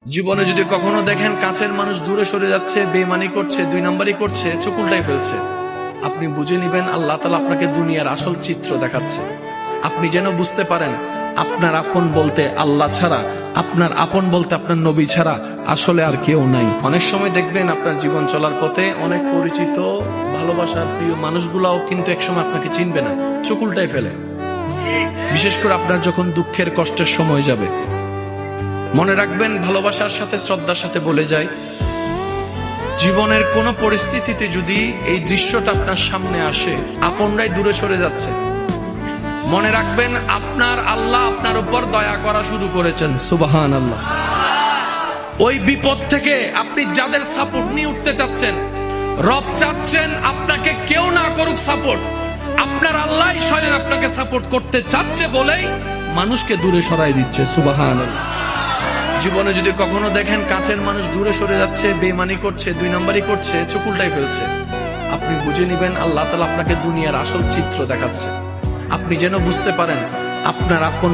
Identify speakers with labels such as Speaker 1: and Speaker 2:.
Speaker 1: জীবনে যদি কখনো দেখেন কাছের মানুষ দূরে সরে যাচ্ছে, বেঈমানি করছে, দুই নাম্বারই করছে, চোখ উল্টাই ফেলছে, আপনি বুঝে নিবেন আল্লাহ তাআলা আপনাকে দুনিয়ার আসল চিত্র দেখাচ্ছে। আপনি যেন বুঝতে পারেন আপনার আপন বলতে আল্লাহ ছাড়া, আপনার আপন বলতে আপনার নবী ছাড়া আসলে আর কেউ নাই। অনেক সময় দেখবেন আপনার জীবন চলার পথে অনেক পরিচিত ভালোবাসার প্রিয় মানুষগুলাও কিন্তু একসময় আপনাকে চিনবে না, চোখ উল্টাই ফেলে। বিশেষ করে আপনার যখন দুঃখের কষ্টের সময় যাবে, মনে রাখবেন ভালোবাসার সাথে শ্রদ্ধার সাথে বলে যায়, জীবনের কোন পরিস্থিতিতে যদি এই দৃশ্যটা আপনার সামনে আসে, আপনরাই দূরে সরে যাচ্ছে, মনে রাখবেন আপনার আল্লাহ আপনার উপর দয়া করা শুরু করেছেন। সুবহানাল্লাহ। ওই বিপদ থেকে আপনি যাদের সাপোর্ট নিয়ে উঠতে চাচ্ছেন, রব চাচ্ছেন আপনাকে কেউ না করুক সাপোর্ট, আপনার আল্লাহ স্বয়ং আপনাকে সাপোর্ট করতে চাচ্ছে বলেই মানুষকে দূরে সরাই দিচ্ছে। সুবহানাল্লাহ। জীবনে যদি কখনো দেখেন কাছের মানুষ দূরে সরে যাচ্ছে, বেঈমানি করছে, দুই নাম্বারই করছে, চোখ উল্টাই ফেলছে, আপনি বুঝে নিবেন আল্লাহ তাআলা আপনাকে দুনিয়ার আসল চিত্র দেখাচ্ছে। আপনি যেন বুঝতে পারেন আপনার আপন